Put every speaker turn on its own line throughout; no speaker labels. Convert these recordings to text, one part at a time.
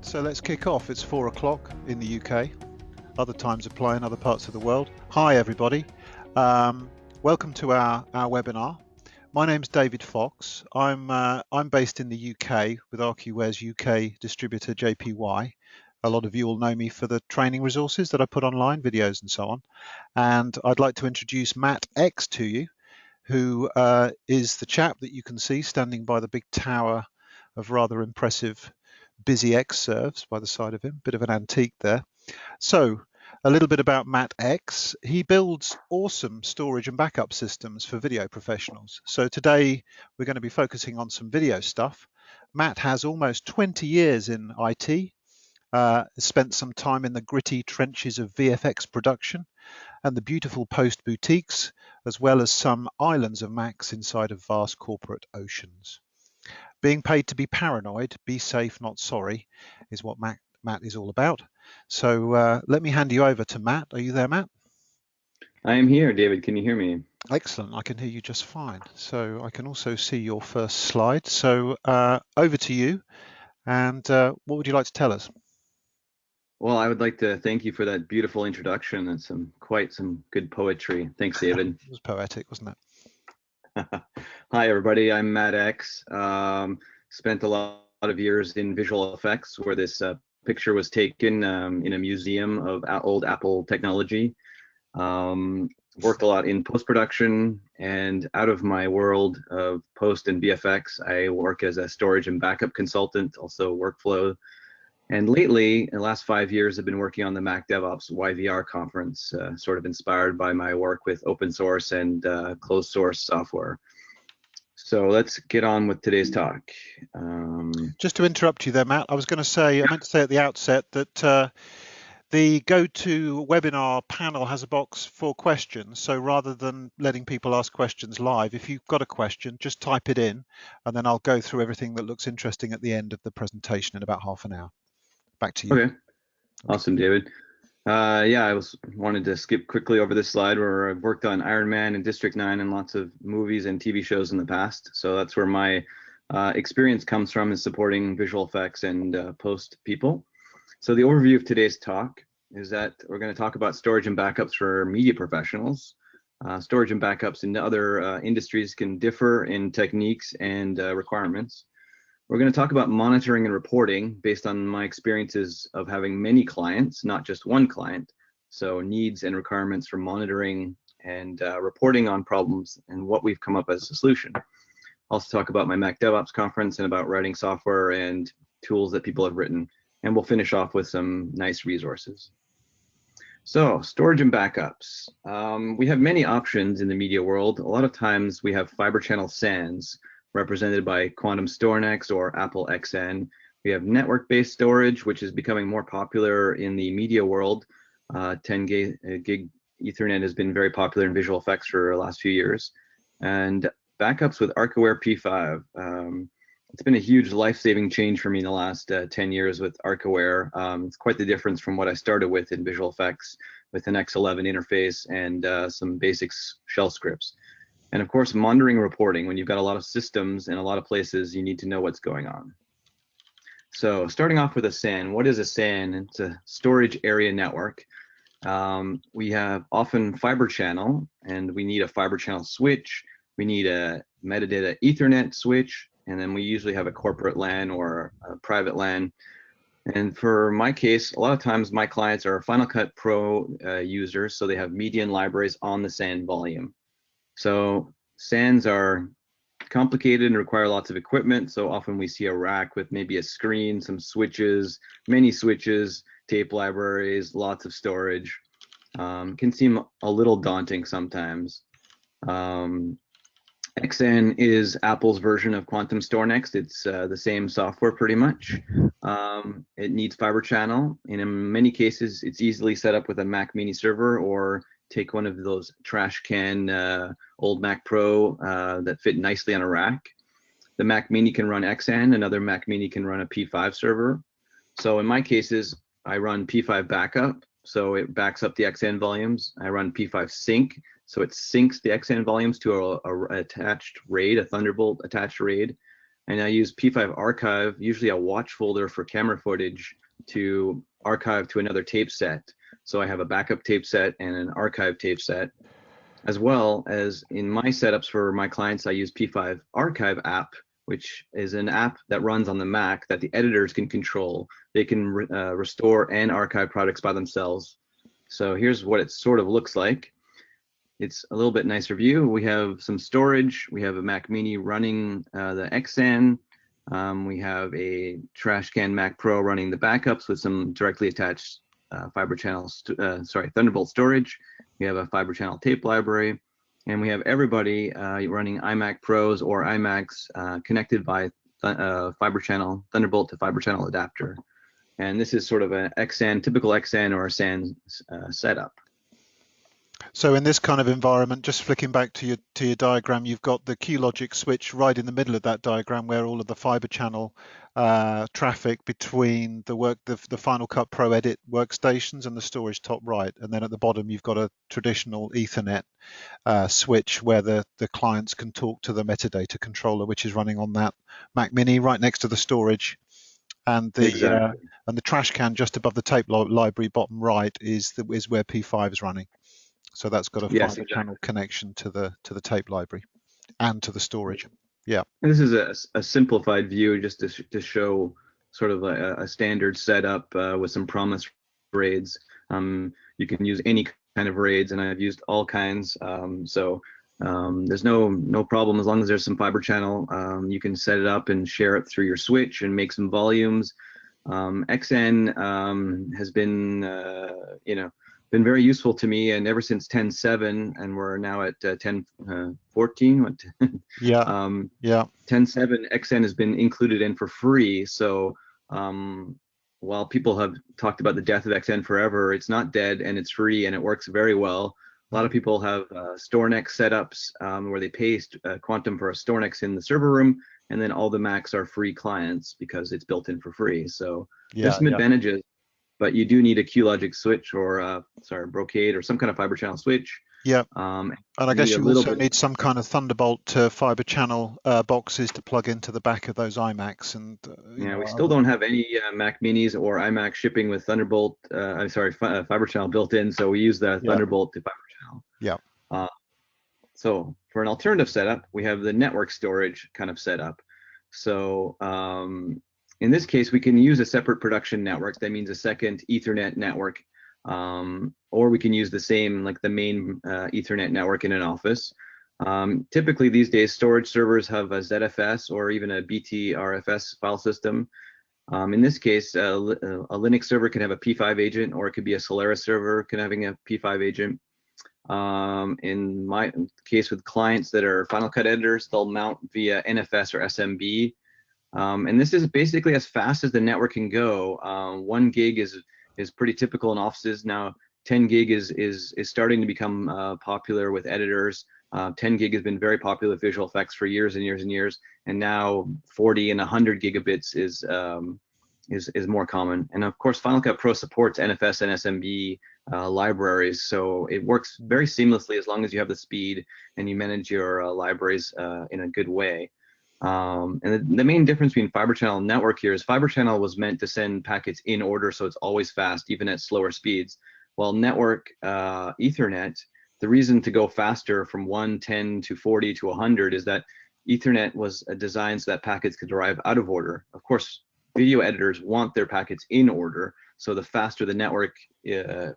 So let's kick off. It's 4 o'clock in the UK. Other times apply in other parts of the world. Hi everybody. Welcome to our webinar. My name's David Fox. I'm based in the UK with Archiware's UK distributor JPY. A lot of you will know me for the training resources that I put online, videos and so on. And I'd like to introduce Mat X to you, who is the chap that you can see standing by the big tower of rather impressive busy X serves by the side of him, bit of an antique there. So a little bit about Mat X. He builds awesome storage and backup systems for video professionals. So today we're going to be focusing on some video stuff. Matt has almost 20 years in IT, spent some time in the gritty trenches of VFX production and the beautiful post boutiques, as well as some islands of Macs inside of vast corporate oceans. Being paid to be paranoid, be safe, not sorry, is what Matt is all about. So let me hand you over to Matt. Are you there, Matt?
I am here, David. Can you hear me?
Excellent. I can hear you just fine. So I can also see your first slide. So over to you. And what would you like to tell us?
Well, I would like to thank you for that beautiful introduction and quite some good poetry. Thanks, David.
It was poetic, wasn't it?
Hi, everybody. I'm Mat X. Spent a lot of years in visual effects, where this picture was taken in a museum of old Apple technology. Worked a lot in post-production, and out of my world of post and VFX, I work as a storage and backup consultant, also workflow. And lately, in the last 5 years, I've been working on the Mac DevOps MVOR Conference, sort of inspired by my work with open source and closed source software. So let's get on with today's talk.
Just to interrupt you there, Matt, I was going to say, I meant to say at the outset that the GoToWebinar panel has a box for questions. So rather than letting people ask questions live, if you've got a question, just type it in, and then I'll go through everything that looks interesting at the end of the presentation in about half an hour. Back to you.
Okay. Awesome, David. Yeah, I wanted to skip quickly over this slide where I've worked on Iron Man and District 9 and lots of movies and TV shows in the past. So that's where my experience comes from, is supporting visual effects and post people. So the overview of today's talk is that we're going to talk about storage and backups for media professionals. Storage and backups in other industries can differ in techniques and requirements. We're going to talk about monitoring and reporting based on my experiences of having many clients, not just one client. So needs and requirements for monitoring and reporting on problems and what we've come up as a solution. Also talk about my Mac DevOps conference and about writing software and tools that people have written. And we'll finish off with some nice resources. So storage and backups. We have many options in the media world. A lot of times we have fiber channel SANs, represented by Quantum StorNext or Apple Xsan. We have network-based storage, which is becoming more popular in the media world. 10 gig Ethernet has been very popular in visual effects for the last few years. And backups with Archiware P5. It's been a huge life-saving change for me in the last 10 years with Archiware. It's quite the difference from what I started with in visual effects with an X11 interface and some basic shell scripts. And of course, monitoring and reporting. When you've got a lot of systems in a lot of places, you need to know what's going on. So starting off with a SAN, what is a SAN? It's a storage area network. We have often fiber channel, and we need a fiber channel switch. We need a metadata Ethernet switch, and then we usually have a corporate LAN or a private LAN. And for my case, a lot of times my clients are Final Cut Pro users, so they have media and libraries on the SAN volume. So SANs are complicated and require lots of equipment. So often we see a rack with maybe a screen, some switches, many switches, tape libraries, lots of storage. Can seem a little daunting sometimes. Xsan is Apple's version of Quantum StorNext. It's the same software pretty much. It needs fiber channel, and in many cases, it's easily set up with a Mac Mini server or take one of those trash can old Mac Pro that fit nicely on a rack. The Mac Mini can run Xsan, another Mac Mini can run a P5 server. So in my cases, I run P5 backup, so it backs up the Xsan volumes. I run P5 sync, So it syncs the Xsan volumes to a attached RAID, a Thunderbolt attached RAID. And I use P5 Archive, usually a watch folder for camera footage, to archive to another tape set. So I have a backup tape set and an archive tape set. As well as in my setups for my clients, I use P5 Archive app, which is an app that runs on the Mac that the editors can control. They can restore and archive products by themselves. So here's what it sort of looks like. It's a little bit nicer view. We have some storage. We have a Mac Mini running the Xsan. We have a trash can Mac Pro running the backups with some directly attached Thunderbolt storage. We have a fiber channel tape library, and we have everybody running iMac Pros or iMacs connected by fiber channel Thunderbolt to fiber channel adapter. And this is sort of an Xsan, typical Xsan or a SAN setup.
So in this kind of environment, just flicking back to your diagram, you've got the QLogic switch right in the middle of that diagram, where all of the fiber channel traffic between the Final Cut Pro Edit workstations and the storage top right, and then at the bottom you've got a traditional Ethernet switch where the clients can talk to the metadata controller, which is running on that Mac Mini right next to the storage. And the and the trash can just above the tape library bottom right is where P5 is running. So that's got a fiber channel connection to the tape library and to the storage. Yeah.
And this is a simplified view just to show sort of a standard setup with some promise RAIDs. You can use any kind of RAIDs, and I've used all kinds. There's no problem as long as there's some fiber channel. You can set it up and share it through your switch and make some volumes. Xsan has been been very useful to me, and ever since 10.7, and we're now at 10.14.
Yeah.
10.7, Xsan has been included in for free. So while people have talked about the death of Xsan forever, it's not dead, and it's free, and it works very well. A lot of people have StoreNex setups where they pay Quantum for a StoreNex in the server room, and then all the Macs are free clients because it's built in for free. So there's some advantages, but you do need a QLogic switch or Brocade or some kind of fiber channel switch.
Yeah, and I guess you also need some kind of Thunderbolt fiber channel boxes to plug into the back of those iMacs. And
we still don't have any Mac Minis or iMac shipping with Thunderbolt. Fiber channel built in, so we use the Thunderbolt to fiber channel.
Yeah.
So for an alternative setup, we have the network storage kind of setup. So in this case, we can use a separate production network. That means a second Ethernet network. Or we can use the same, like the main Ethernet network in an office. Typically these days, storage servers have a ZFS or even a BTRFS file system. In this case, a Linux server can have a P5 agent, or it could be a Solaris server having a P5 agent. In my case with clients that are Final Cut editors, they'll mount via NFS or SMB. And this is basically as fast as the network can go. 1 gig is pretty typical in offices now. 10 gig is starting to become popular with editors. 10 gig has been very popular with visual effects for years and years and years, and now 40 and 100 gigabits is more common. And of course, Final Cut Pro supports NFS and SMB libraries, so it works very seamlessly as long as you have the speed and you manage your libraries in a good way. And the main difference between fiber channel and network here is fiber channel was meant to send packets in order, so it's always fast, even at slower speeds. While network Ethernet, the reason to go faster from 110 to 40 to 100 is that Ethernet was designed so that packets could arrive out of order. Of course, video editors want their packets in order, so the faster the network, your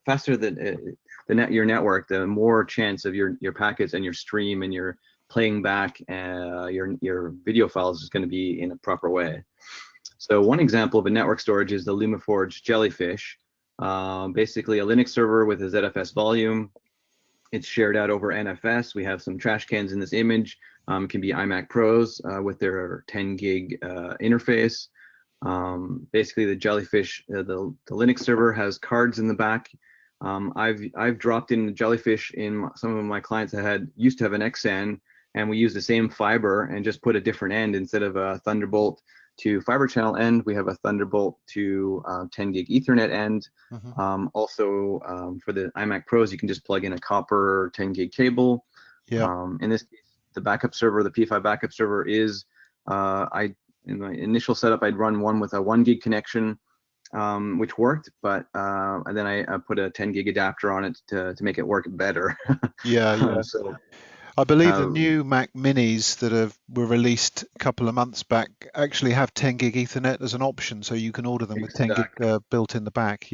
network, the more chance of your packets and your stream and your playing back your video files is going to be in a proper way. So one example of a network storage is the Lumaforge Jellyfish. Basically a Linux server with a ZFS volume. It's shared out over NFS. We have some trash cans in this image. It can be iMac Pros with their 10 gig interface. Basically the Jellyfish, the Linux server has cards in the back. I've dropped in the Jellyfish in some of my clients that used to have an Xsan, and we use the same fiber and just put a different end instead of a Thunderbolt to fiber channel end. We have a Thunderbolt to 10 gig Ethernet end. Also, for the iMac Pros, you can just plug in a copper 10 gig cable. In this case, the backup server, the P5 backup server is, in my initial setup, I'd run one with a 1 gig connection, which worked, but and then I put a 10 gig adapter on it to make it work better. So
I believe the new Mac Minis that were released a couple of months back actually have 10 gig Ethernet as an option, so you can order them with 10 gig built in the back.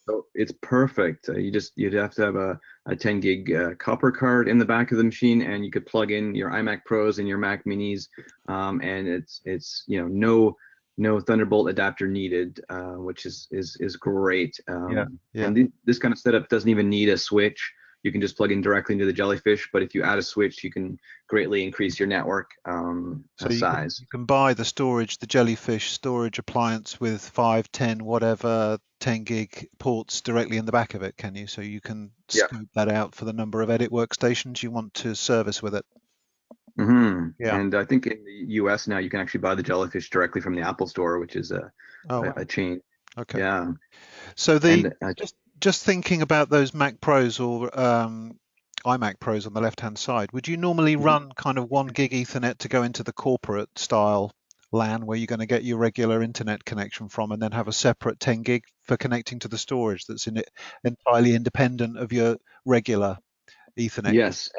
So it's perfect. You'd have to have a 10 gig copper card in the back of the machine, and you could plug in your iMac Pros and your Mac Minis, and it's no Thunderbolt adapter needed, which is great. And this kind of setup doesn't even need a switch. You can just plug in directly into the Jellyfish, but if you add a switch, you can greatly increase your network size.
You can buy the Jellyfish storage appliance with 5, 10, whatever 10 gig ports directly in the back of it, can you? So you can scope that out for the number of edit workstations you want to service with it.
And I think in the US now you can actually buy the Jellyfish directly from the Apple Store, which is a chain.
So just thinking about those Mac Pros or iMac Pros on the left-hand side, would you normally run kind of 1 gig Ethernet to go into the corporate style LAN where you're going to get your regular internet connection from, and then have a separate 10 gig for connecting to the storage that's entirely independent of your regular Ethernet?
Yes,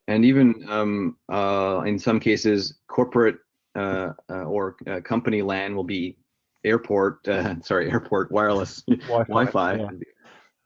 and even in some cases, corporate or company LAN will be airport wireless Wi-Fi.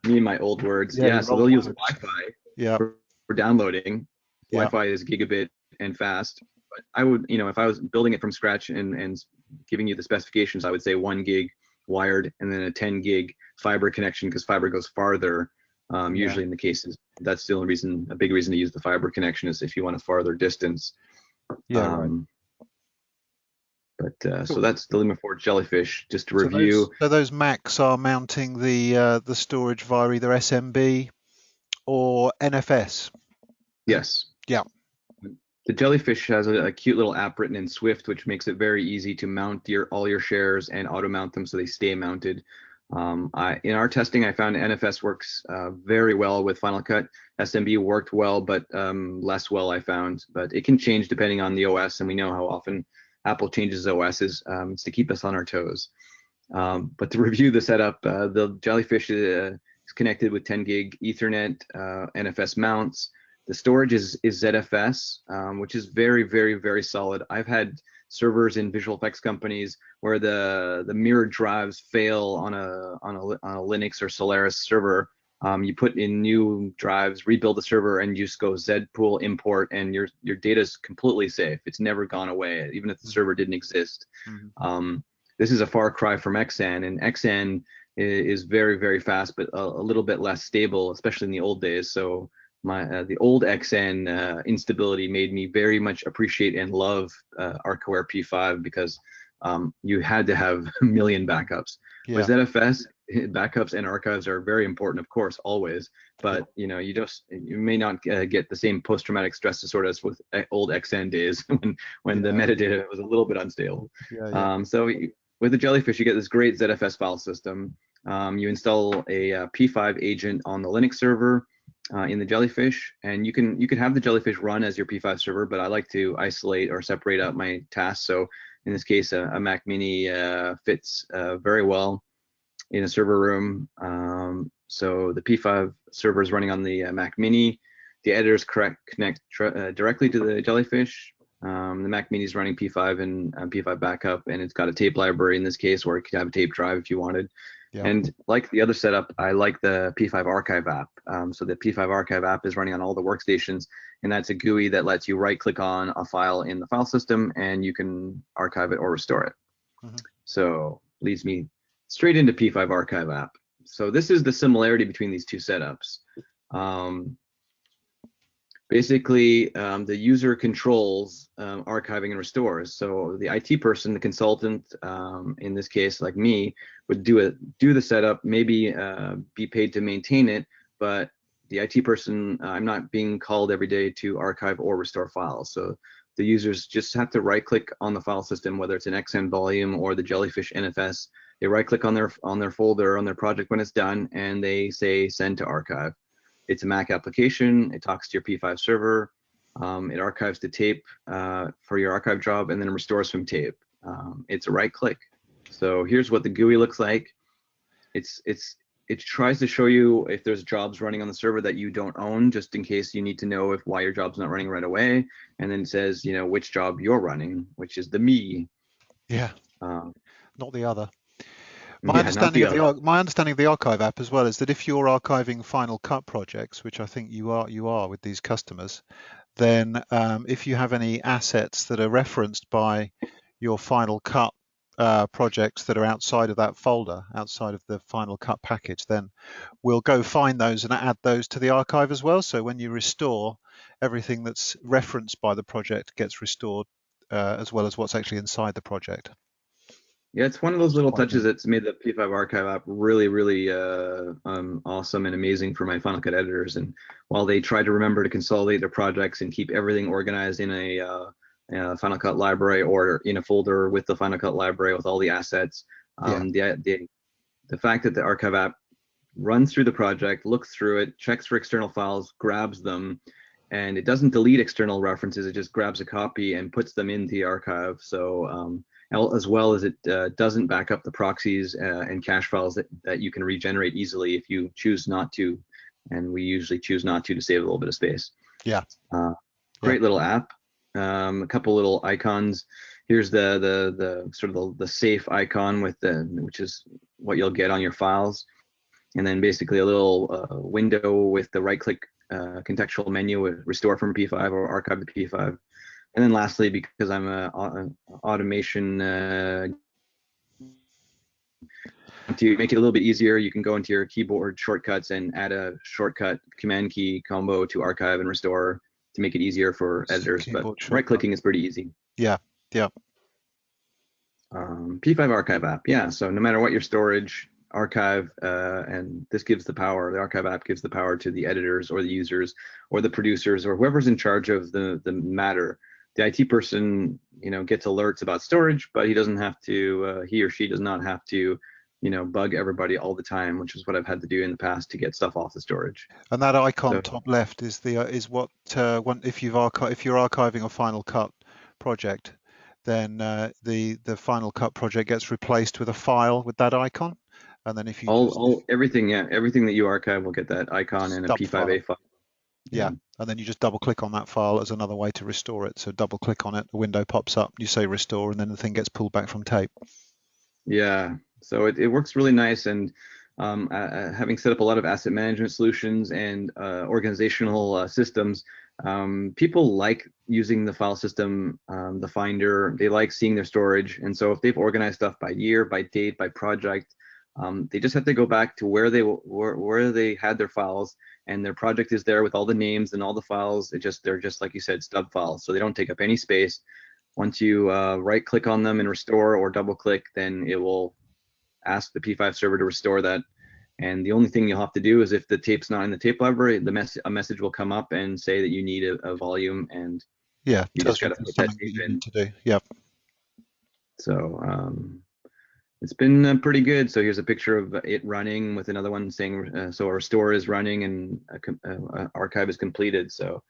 Me and my old words. So they'll use Wi-Fi for downloading. Wi-Fi is gigabit and fast. But I would, if I was building it from scratch and giving you the specifications, I would say 1 gig wired and then a 10 gig fiber connection, because fiber goes farther. Usually in the cases, that's the only reason, a big reason to use the fiber connection is if you want a farther distance. So that's the Lumaforge Jellyfish. Just to review.
So those Macs are mounting the storage via either SMB or NFS.
Yes. The Jellyfish has a cute little app written in Swift, which makes it very easy to mount all your shares and auto mount them so they stay mounted. In our testing, I found NFS works very well with Final Cut. SMB worked well, but less well, I found. But it can change depending on the OS, and we know how often Apple changes OSs. It's to keep us on our toes. But to review the setup, the Jellyfish is connected with 10 gig Ethernet NFS mounts. The storage is ZFS, which is very, very, very solid. I've had servers in visual effects companies where the mirrored drives fail on a Linux or Solaris server. You put in new drives, rebuild the server, and you just go Z-pool import, and your data is completely safe. It's never gone away, even if the server didn't exist. This is a far cry from Xsan, and Xsan is very, very fast, but a little bit less stable, especially in the old days. So the old Xsan instability made me very much appreciate and love Archiware P5, because you had to have a million backups. With ZFS, backups and archives are very important, of course, always. But you may not get the same post-traumatic stress disorder as with old Xsan days when the metadata was a little bit unstable. So with the Jellyfish, you get this great ZFS file system. You install a P5 agent on the Linux server in the Jellyfish, and you can have the Jellyfish run as your P5 server, but I like to isolate or separate out my tasks. So in this case, a Mac Mini fits very well in a server room. So the P5 server is running on the Mac Mini. The editors connect directly to the Jellyfish. The Mac Mini is running P5 and P5 backup, and it's got a tape library in this case, or it could have a tape drive if you wanted. And like the other setup, I like the P5 Archive app. So the P5 Archive app is running on all the workstations, and that's a GUI that lets you right-click on a file in the file system, and you can archive it or restore it. So leads me straight into P5 Archive app. So this is the similarity between these two setups. Basically, the user controls archiving and restores. So the IT person, the consultant, in this case, like me, would do the setup, maybe be paid to maintain it, but the IT person, I'm not being called every day to archive or restore files. So the users just have to right click on the file system, whether it's an Xsan volume or the Jellyfish NFS. They right click on their folder, on their project when it's done, and they say send to archive. It's a Mac application. It talks to your P5 server. It archives the tape for your archive job, and then it restores from tape. It's a right click. So here's what the GUI looks like. It tries to show you if there's jobs running on the server that you don't own, just in case you need to know why your job's not running right away. And then it says, which job you're running, which is the me.
Yeah. Not the other. My
Yeah,
understanding of the archive app as well is that if you're archiving Final Cut projects, which I think you are with these customers, then if you have any assets that are referenced by your Final Cut projects that are outside of that folder, outside of the Final Cut package, then we'll go find those and add those to the archive as well. So when you restore, everything that's referenced by the project gets restored, as well as what's actually inside the project.
Yeah, it's one of those little touches that's made the P5 archive app really, really awesome and amazing for my Final Cut editors. And while they try to remember to consolidate their projects and keep everything organized in a Final Cut library or in a folder with the Final Cut library with all the assets, the fact that the archive app runs through the project, looks through it, checks for external files, grabs them, and it doesn't delete external references. It just grabs a copy and puts them into the archive. So as well as it doesn't back up the proxies and cache files that you can regenerate easily if you choose not to, and we usually choose not to save a little bit of space.
Yeah.
Great little app. A couple little icons. Here's the sort of the safe icon which is what you'll get on your files, and then basically a little window with the right-click contextual menu with restore from P5 or archive to P5. And then lastly, because I'm an automation, to make it a little bit easier, you can go into your keyboard shortcuts and add a shortcut command key combo to archive and restore to make it easier for editors. But right-clicking is pretty easy.
Yeah.
P5 archive app. Yeah. So no matter what your storage, archive, and this gives the power. The archive app gives the power to the editors or the users or the producers or whoever's in charge of the matter. The IT person, gets alerts about storage, but he doesn't have to. He or she does not have to, bug everybody all the time, which is what I've had to do in the past to get stuff off the storage.
And that icon top left is what if you're archiving a Final Cut project, then the Final Cut project gets replaced with a file with that icon, and then if you
everything that you archive will get that icon and a P5A file.
Yeah, and then you just double click on that file as another way to restore it. So double click on it, a window pops up, you say restore, and then the thing gets pulled back from tape.
Yeah, so it works really nice. And having set up a lot of asset management solutions and organizational systems, people like using the file system, the Finder. They like seeing their storage. And so if they've organized stuff by year, by date, by project, they just have to go back to where they had their files, and their project is there with all the names and all the files. They're just like you said, stub files, so they don't take up any space. Once you right click on them and restore or double click, then it will ask the P5 server to restore that. And the only thing you'll have to do is if the tape's not in the tape library, a message will come up and say that you need a volume, and
you
just got to put that tape in.
To do. Yeah.
So it's been pretty good. So here's a picture of it running with another one saying, so a restore is running and archive is completed. So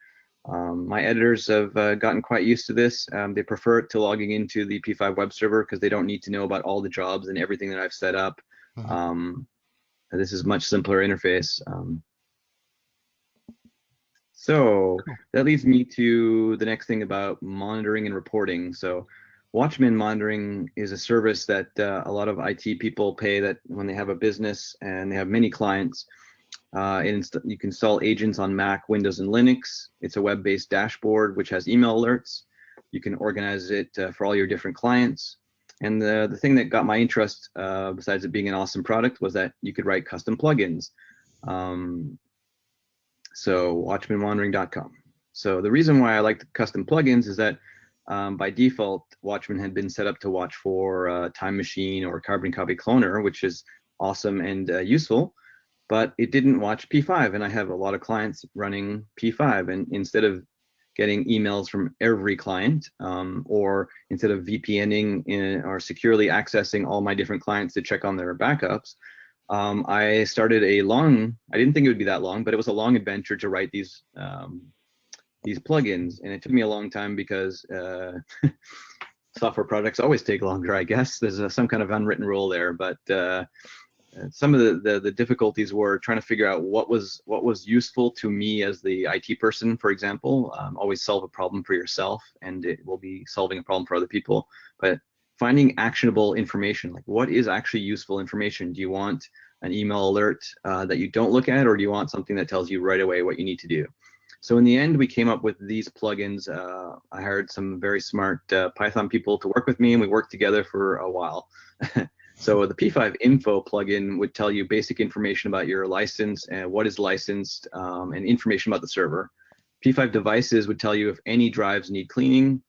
my editors have gotten quite used to this. They prefer it to logging into the P5 web server because they don't need to know about all the jobs and everything that I've set up. Mm-hmm. This is a much simpler interface. So that leads me to the next thing about monitoring and reporting. So Watchman Monitoring is a service that a lot of IT people pay, that when they have a business and they have many clients, you can install agents on Mac, Windows, and Linux. It's a web-based dashboard which has email alerts. You can organize it for all your different clients. And the thing that got my interest, besides it being an awesome product, was that you could write custom plugins. So watchmanmonitoring.com. So the reason why I like the custom plugins is that by default, Watchman had been set up to watch for Time Machine or Carbon Copy Cloner, which is awesome and useful, but it didn't watch P5. And I have a lot of clients running P5, and instead of getting emails from every client, or instead of VPNing or securely accessing all my different clients to check on their backups, I started I didn't think it would be that long, but it was a long adventure to write these plugins, and it took me a long time because software products always take longer, I guess. There's some kind of unwritten rule there, but some of the difficulties were trying to figure out what was useful to me as the IT person, for example. Always solve a problem for yourself, and it will be solving a problem for other people. But finding actionable information, like what is actually useful information? Do you want an email alert that you don't look at, or do you want something that tells you right away what you need to do? So in the end, we came up with these plugins. I hired some very smart Python people to work with me, and we worked together for a while. So the P5 Info plugin would tell you basic information about your license and what is licensed, and information about the server. P5 Devices would tell you if any drives need cleaning.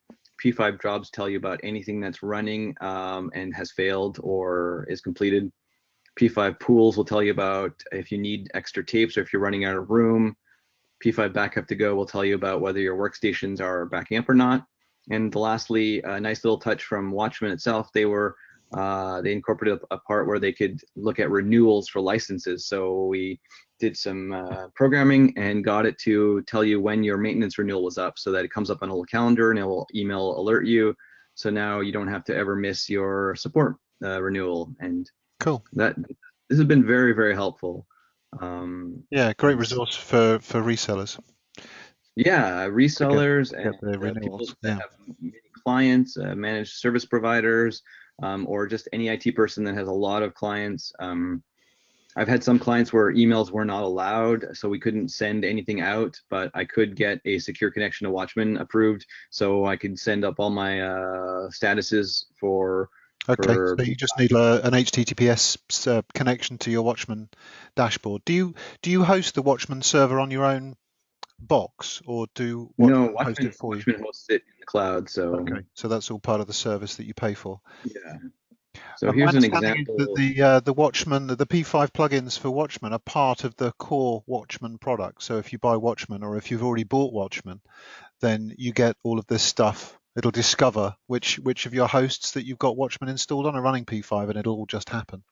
P5 Jobs tell you about anything that's running and has failed or is completed. P5 Pools will tell you about if you need extra tapes or if you're running out of room. P5 Backup to Go will tell you about whether your workstations are backing up or not. And lastly, a nice little touch from Watchman itself. They incorporated a part where they could look at renewals for licenses. So we did some programming and got it to tell you when your maintenance renewal was up, so that it comes up on a little calendar and it will email alert you. So now you don't have to ever miss your support renewal. And
cool.
This has been very, very helpful.
Yeah, great resource for resellers.
Yeah, resellers and people that
yeah.
have many clients, managed service providers, or just any IT person that has a lot of clients. I've had some clients where emails were not allowed, so we couldn't send anything out, but I could get a secure connection to Watchman approved, so I could send up all my statuses for.
Okay, so you just need an HTTPS connection to your Watchman dashboard. Do you host the Watchman server on your own box, or do
Watchman
host it for you?
Watchman hosts it in the cloud. So
okay, so that's all part of the service that you pay for.
Yeah. So here's an example.
The Watchman, the P5 plugins for Watchman are part of the core Watchman product. So if you buy Watchman, or if you've already bought Watchman, then you get all of this stuff. It'll discover which of your hosts that you've got Watchman installed on are running P5, and it'll all just happen.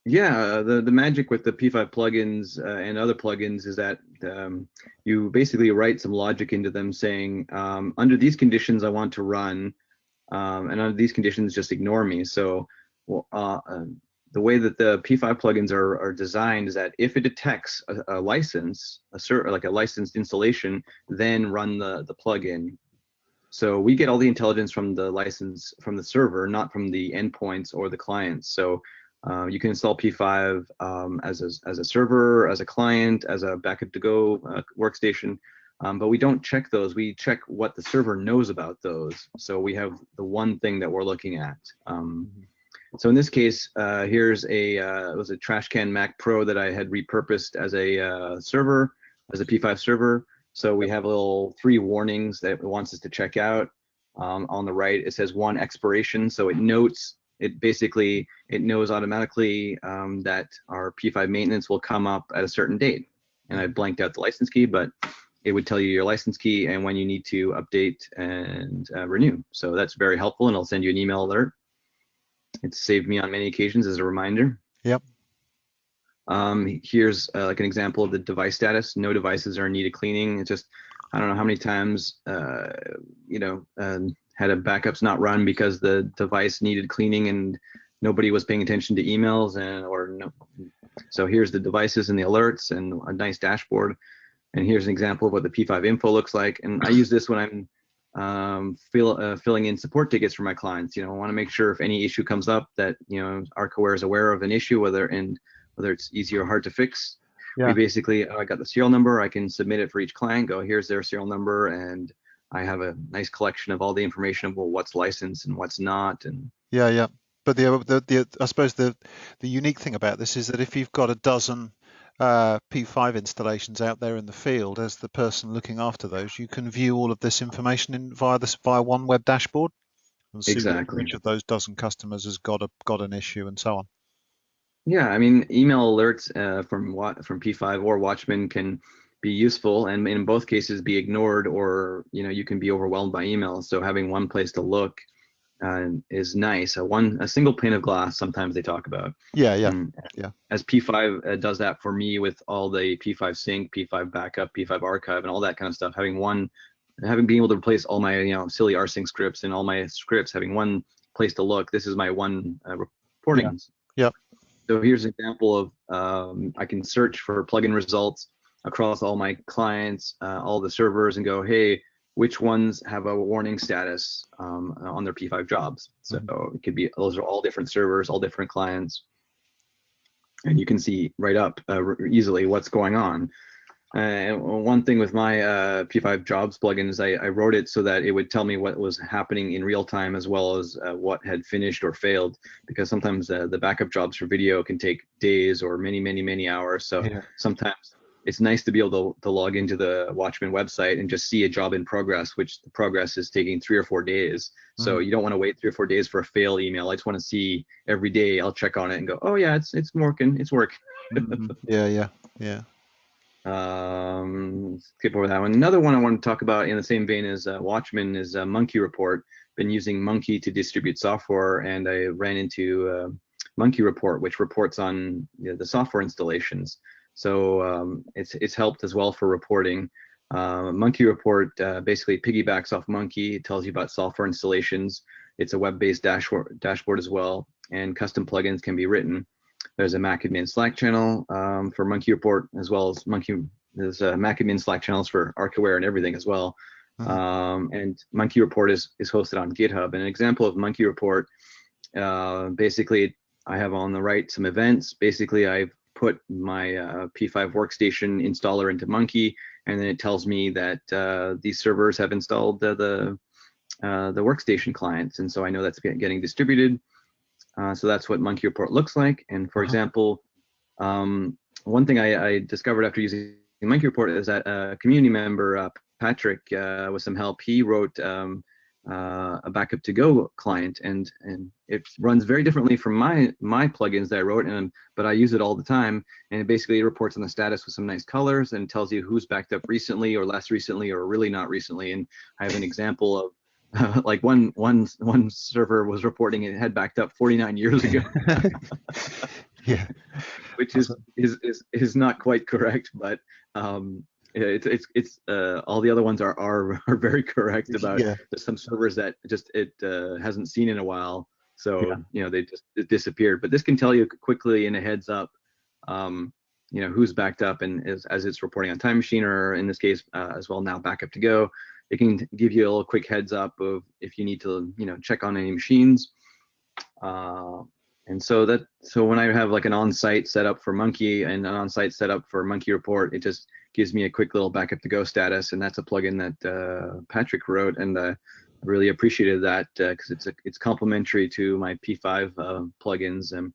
Yeah, the magic with the P5 plugins and other plugins is that you basically write some logic into them saying, under these conditions I want to run, and under these conditions just ignore me. So the way that the P5 plugins are designed is that if it detects a license, like a licensed installation, then run the plugin. So we get all the intelligence from the license from the server, not from the endpoints or the clients. So you can install P5 as a server, as a client, as a backup to go workstation, but we don't check those. We check what the server knows about those. So we have the one thing that we're looking at. So in this case, here's it was a trash can Mac Pro that I had repurposed as a server, as a P5 server. So we have little 3 warnings that it wants us to check out. On the right, it says 1 expiration. So it knows automatically that our P5 maintenance will come up at a certain date. And I blanked out the license key, but it would tell you your license key and when you need to update and renew. So that's very helpful, and I'll send you an email alert. It's saved me on many occasions as a reminder.
Yep.
Here's like an example of the device status. No devices are in need of cleaning. It's just, I don't know how many times, had a backups not run because the device needed cleaning and nobody was paying attention to emails So here's the devices and the alerts and a nice dashboard. And here's an example of what the P5 info looks like. And I use this when I'm filling in support tickets for my clients. I want to make sure if any issue comes up that, Archiware is aware of an issue, whether it's easy or hard to fix. Yeah. We basically, I got the serial number, I can submit it for each client, here's their serial number, and I have a nice collection of all the information of what's licensed and what's not. And
yeah. But I suppose the unique thing about this is that if you've got a dozen P5 installations out there in the field, as the person looking after those, you can view all of this information via one web dashboard and see which of those dozen customers has got an issue and so on.
Yeah, I mean, email alerts from P5 or Watchman can be useful, and in both cases be ignored, or you can be overwhelmed by emails. So having one place to look is nice. A single pane of glass, sometimes they talk about.
Yeah.
As P5 does that for me with all the P5 sync, P5 backup, P5 archive, and all that kind of stuff. Being able to replace all my silly rsync scripts and all my scripts, having one place to look. This is my one reporting.
Yeah.
So here's an example of I can search for plugin results across all my clients, all the servers, and go, hey, which ones have a warning status on their P5 jobs? So it could be, those are all different servers, all different clients, and you can see right up easily what's going on. And one thing with my P5 jobs plugin is I wrote it so that it would tell me what was happening in real time, as well as what had finished or failed, because sometimes the backup jobs for video can take days or many hours. So sometimes it's nice to be able to log into the Watchman website and just see a job in progress, which the progress is taking 3 or 4 days. So you don't want to wait 3 or 4 days for a fail email. I just want to see every day. I'll check on it and go, oh yeah, it's working. It's working.
Yeah.
Skip over that one. Another one I want to talk about in the same vein as Watchman is MunkiReport. Been using Monkey to distribute software, and I ran into MunkiReport, which reports on the software installations. So it's helped as well for reporting. MunkiReport basically piggybacks off Monkey. It tells you about software installations. It's a web-based dashboard as well, and custom plugins can be written. There's a MacAdmin Slack channel for MunkiReport, as well as there's MacAdmin Slack channels for Archiware and everything as well. And MunkiReport is hosted on GitHub. And an example of MunkiReport, basically, I have on the right some events. Basically, I've put my P5 workstation installer into Monkey, and then it tells me that these servers have installed the workstation clients, and so I know that's getting distributed. So that's what MunkiReport looks like. And for example, one thing I discovered after using MunkiReport is that a community member, Patrick, with some help, he wrote a backup to go client, and it runs very differently from my plugins that I wrote, but I use it all the time, and it basically reports on the status with some nice colors and tells you who's backed up recently or less recently or really not recently. And I have an example of like one server was reporting it had backed up 49 years ago.
Yeah,
which is not quite correct, but it's all the other ones are very correct about there's some servers that just it hasn't seen in a while, so they just disappeared. But this can tell you quickly in a heads up who's backed up, and as it's reporting on Time Machine, or in this case as well now Backup to Go. It can give you a little quick heads up of if you need to check on any machines. And so when I have like an on-site setup for Monkey and an on-site setup for MunkiReport, it just gives me a quick little Backup to Go status, and that's a plugin that Patrick wrote, and I really appreciated that because it's complementary to my P5 plugins. And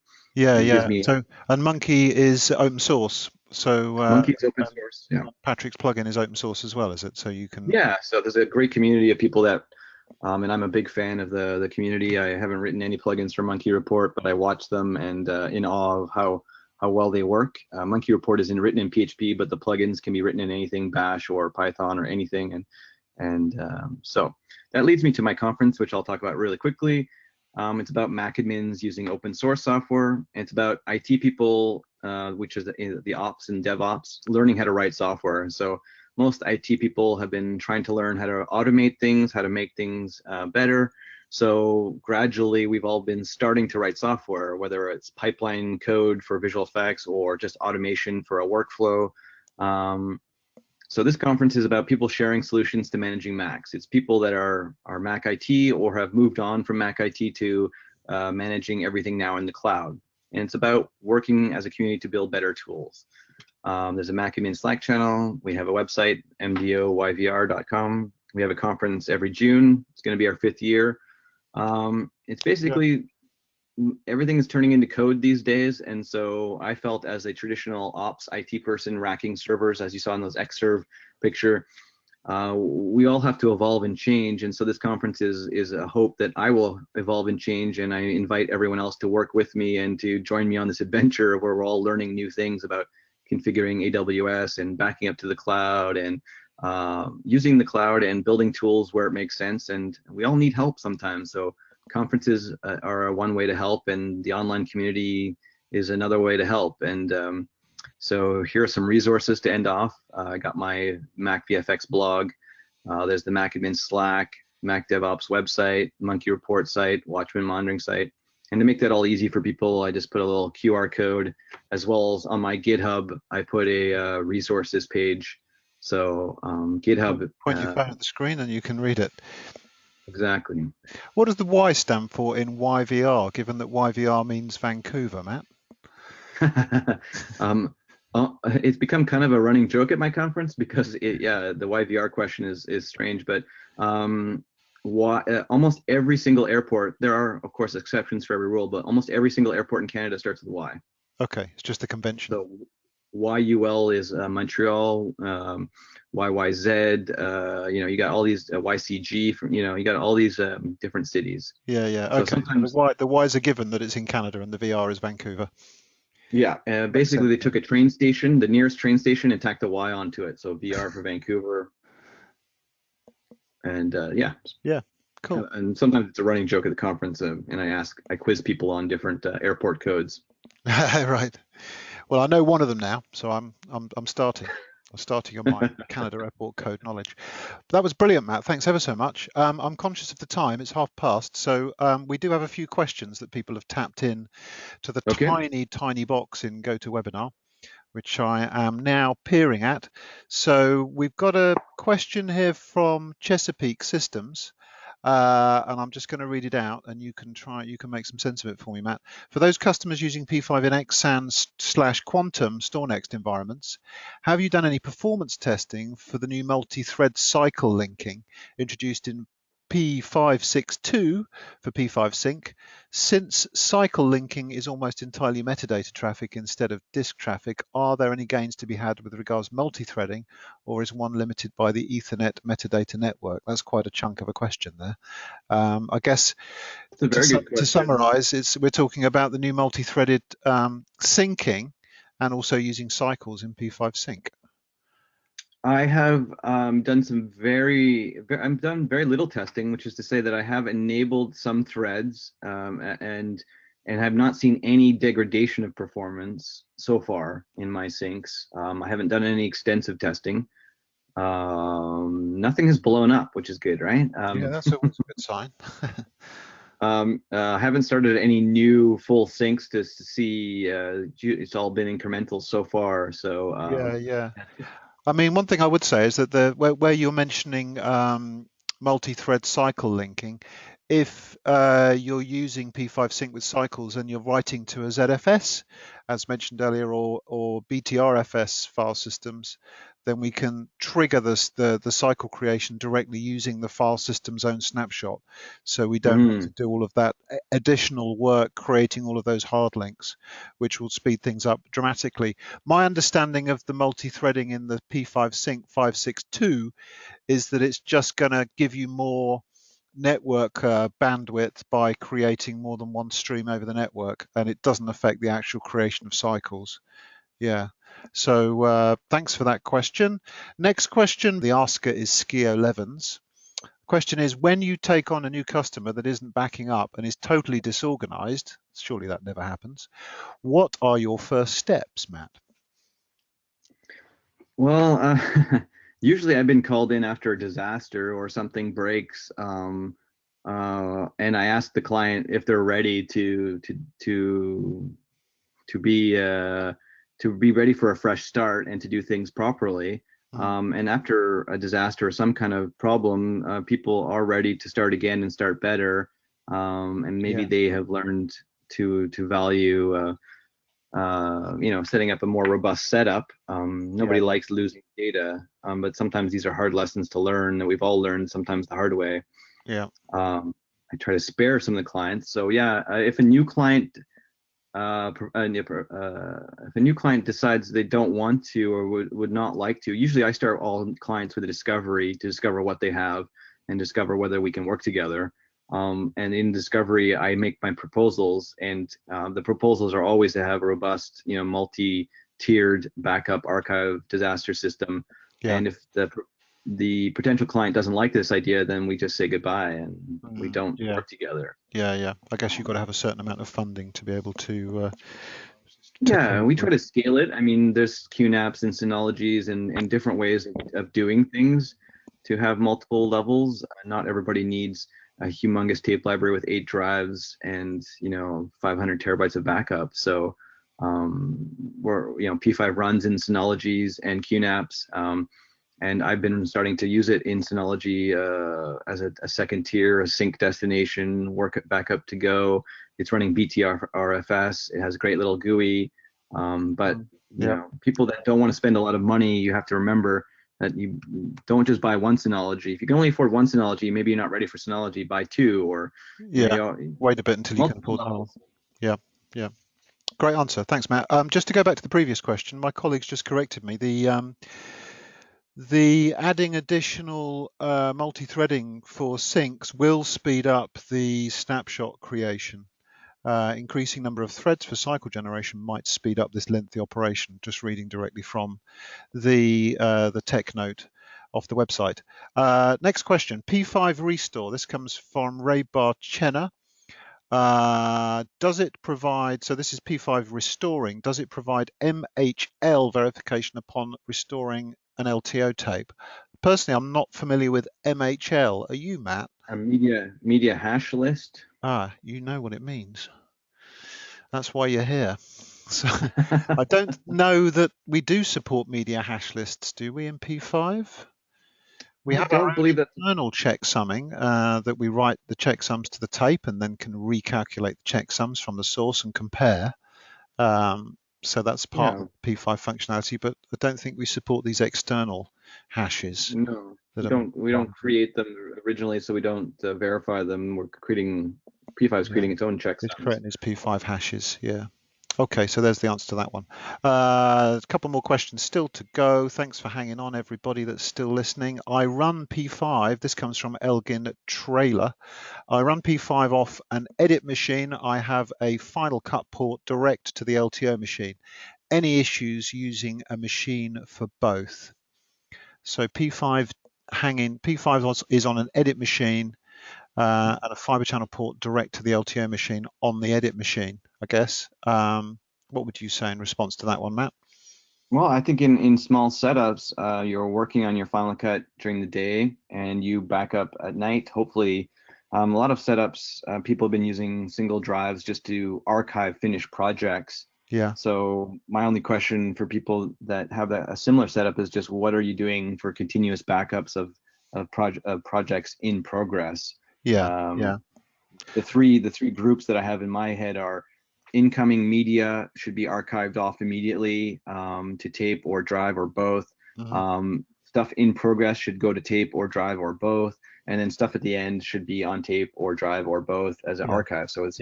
So Monkey is open source. So
Monkey's open source. Yeah.
Patrick's plugin is open source as well, is it? So you can.
Yeah. So there's a great community of people that. And I'm a big fan of the community. I haven't written any plugins for MunkiReport, but I watch them and in awe of how well they work. MunkiReport isn't written in PHP, but the plugins can be written in anything, Bash or Python or anything. And so that leads me to my conference, which I'll talk about really quickly. It's about MacAdmins using open source software. It's about IT people, which is the ops and DevOps, learning how to write software. So most IT people have been trying to learn how to automate things, how to make things better. So gradually, we've all been starting to write software, whether it's pipeline code for visual effects or just automation for a workflow. So this conference is about people sharing solutions to managing Macs. It's people that are Mac IT or have moved on from Mac IT to managing everything now in the cloud. And it's about working as a community to build better tools. There's a MacAdmin Slack channel. We have a website, mvoyvr.com. We have a conference every June. It's going to be our 5th year. It's basically everything is turning into code these days, and so I felt as a traditional ops IT person racking servers, as you saw in those Xserve picture, we all have to evolve and change. And so this conference is a hope that I will evolve and change, and I invite everyone else to work with me and to join me on this adventure where we're all learning new things about configuring AWS and backing up to the cloud and using the cloud and building tools where it makes sense. And we all need help sometimes. So conferences are one way to help, and the online community is another way to help. And so here are some resources to end off. I got my Mac VFX blog. There's the Mac Admin Slack, Mac DevOps website, MunkiReports site, Watchman Monitoring site. And to make that all easy for people, I just put a little QR code, as well as on my GitHub, I put a resources page. So GitHub.
Point your phone at the screen and you can read it.
Exactly.
What does the Y stand for in YVR, given that YVR means Vancouver, Matt?
It's become kind of a running joke at my conference because the YVR question is strange, but almost every single airport, there are of course exceptions for every rule, but almost every single airport in Canada starts with Y. Okay,
it's just a convention.
So YUL is Montreal, YYZ, you got all these YCG from, you got all these different cities.
Yeah.
So
okay. The Y's are given that it's in Canada and the VR is Vancouver.
Yeah, basically they took a train station, the nearest train station, and tacked a Y onto it. So VR for Vancouver. And
yeah, cool.
And sometimes it's a running joke at the conference, and I quiz people on different airport codes.
Right. Well, I know one of them now, so I'm starting on my Canada airport code knowledge. That was brilliant, Matt. Thanks ever so much. I'm conscious of the time. It's past, so we do have a few questions that people have tapped in to the tiny box in GoToWebinar, which I am now peering at. So we've got a question here from Chesapeake Systems. And I'm just going to read it out, and you can make some sense of it for me, Matt. For those customers using P5 in Xsan/Quantum StoreNext environments, have you done any performance testing for the new multi-thread cycle linking introduced in P562 for P5 Sync? Since cycle linking is almost entirely metadata traffic instead of disk traffic, are there any gains to be had with regards to multi-threading, or is one limited by the Ethernet metadata network? That's quite a chunk of a question there. I guess to summarize, we're talking about the new multi-threaded syncing and also using cycles in P5 Sync.
I have done I've done very little testing, which is to say that I have enabled some threads and have not seen any degradation of performance so far in my syncs. I haven't done any extensive testing. Nothing has blown up, which is good, right?
Yeah, that's always a good sign.
I haven't started any new full syncs to see. It's all been incremental so far. So
yeah. I mean, one thing I would say is that where you're mentioning multi-thread cycle linking, if you're using P5 Sync with cycles and you're writing to a ZFS, as mentioned earlier, or BTRFS file systems, then we can trigger the cycle creation directly using the file system's own snapshot. So we don't have to do all of that additional work creating all of those hard links, which will speed things up dramatically. My understanding of the multi-threading in the P5 Sync 562 is that it's just going to give you more network bandwidth by creating more than one stream over the network, and it doesn't affect the actual creation of cycles. Yeah, so thanks for that question. Next question, the asker is Skio Levens. Question is, when you take on a new customer that isn't backing up and is totally disorganized, surely that never happens, what are your first steps, Matt?
Well, usually I've been called in after a disaster or something breaks, and I ask the client if they're ready to be ready for a fresh start and to do things properly. And after a disaster or some kind of problem, people are ready to start again and start better. And maybe they have learned to value, setting up a more robust setup. Nobody likes losing data, but sometimes these are hard lessons to learn that we've all learned sometimes the hard way.
Yeah.
I try to spare some of the clients. So yeah, if a new client decides they don't want to or would not like to, usually I start all clients with a discovery to discover what they have and discover whether we can work together. And in discovery, I make my proposals, and the proposals are always to have a robust, multi tiered backup archive disaster system.
Yeah.
And if the potential client doesn't like this idea, then we just say goodbye and we don't work together.
Yeah. I guess you've got to have a certain amount of funding to be able to.
Yeah, we try to scale it. I mean, there's QNAPs and Synologies and different ways of doing things to have multiple levels. Not everybody needs a humongous tape library with 8 drives and 500 terabytes of backup. So P5 runs in Synologies and QNAPs, and I've been starting to use it in Synology as a second tier, a sync destination, work backup to go. It's running BTRFS. It has a great little GUI, but people that don't want to spend a lot of money, you have to remember that you don't just buy one Synology. If you can only afford one Synology, maybe you're not ready for Synology, buy 2 or
wait a bit until you can afford the whole. Yeah. Great answer. Thanks, Matt. Just to go back to the previous question, my colleagues just corrected me. The adding additional multi-threading for syncs will speed up the snapshot creation. Increasing number of threads for cycle generation might speed up this lengthy operation. Just reading directly from the tech note off the website. Next question, P5 restore. This comes from Ray Barchena. Does it provide, so this is P5 restoring, does it provide MHL verification upon restoring an LTO tape? Personally, I'm not familiar with MHL. Are you, Matt?
A media hash list.
You know what it means. That's why you're here. So I don't know that we do support media hash lists, do we, in P5? We have our own internal checksumming that we write the checksums to the tape and then can recalculate the checksums from the source and compare. So that's part of P5 functionality, but I don't think we support these external hashes.
No, we don't create them originally, so we don't verify them. We're creating, P5 is creating its own checksums.
It's creating its P5 hashes, yeah. Okay, so there's the answer to that one. A couple more questions still to go. Thanks for hanging on, everybody that's still listening. I run P5. This comes from Elgin Trailer. I run P5 off an edit machine. I have a Final Cut port direct to the LTO machine. Any issues using a machine for both? So P5 is on an edit machine and a fiber channel port direct to the LTO machine on the edit machine, I guess. What would you say in response to that one, Matt?
Well, I think in small setups, you're working on your Final Cut during the day and you back up at night. Hopefully, a lot of setups, people have been using single drives just to archive finished projects.
Yeah.
So my only question for people that have a similar setup is just what are you doing for continuous backups of projects in progress?
Yeah.
The three groups that I have in my head are incoming media should be archived off immediately to tape or drive or both. Stuff in progress should go to tape or drive or both, and then stuff at the end should be on tape or drive or both as an archive. So it's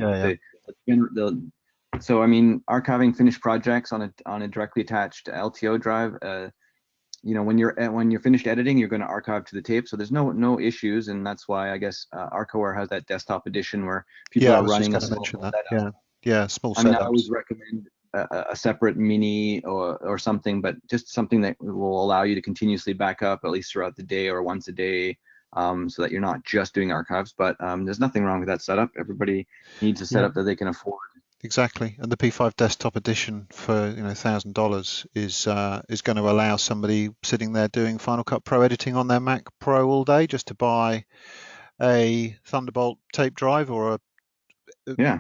so I mean, archiving finished projects on a directly attached LTO drive. When you're finished editing, you're going to archive to the tape. So there's no issues, and that's why I guess Archiware has that desktop edition where people are running a small setup.
Small setups.
I mean, I always recommend a separate mini or something, but just something that will allow you to continuously back up at least throughout the day or once a day, so that you're not just doing archives. But there's nothing wrong with that setup. Everybody needs a setup that they can afford.
Exactly, and the P5 desktop edition for $1,000 is going to allow somebody sitting there doing Final Cut Pro editing on their Mac Pro all day just to buy a Thunderbolt tape drive or a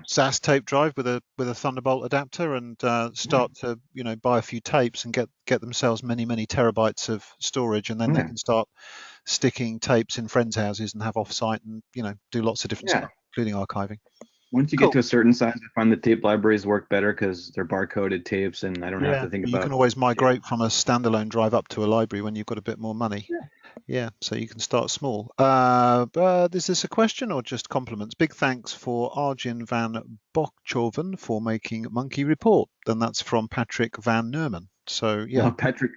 SAS tape drive with a Thunderbolt adapter and start to buy a few tapes and get themselves many terabytes of storage, and then they can start sticking tapes in friends' houses and have offsite and do lots of different stuff, including archiving.
Once you get to a certain size, I find the tape libraries work better because they're barcoded tapes, and I don't have to think about.
You can always migrate from a standalone drive up to a library when you've got a bit more money. So you can start small. Is this a question or just compliments? Big thanks for Arjun van Bokchoven for making Monkey Report. And that's from Patrick van Neumann. So
Patrick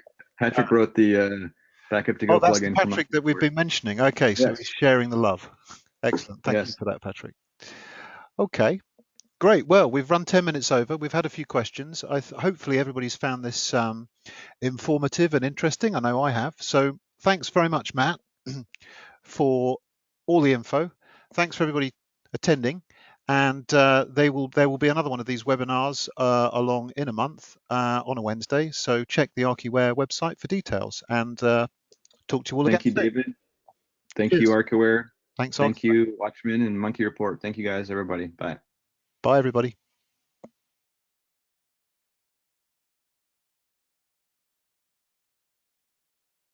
wrote the backup to go plugin.
That's the Patrick that we've been mentioning. Okay, so he's sharing the love. Excellent. Thank you for that, Patrick. Okay. Great. Well, we've run 10 minutes over. We've had a few questions. Hopefully everybody's found this informative and interesting. I know I have. So thanks very much, Matt, for all the info. Thanks for everybody attending. And there will be another one of these webinars along in a month on a Wednesday. So check the Archiware website for details, and talk to you all again.
Thank you, David. Thank
Cheers.
you, Archiware.
Thanks.
Thank you, Watchman and Monkey Report. Thank you guys, everybody. Bye.
Bye, everybody.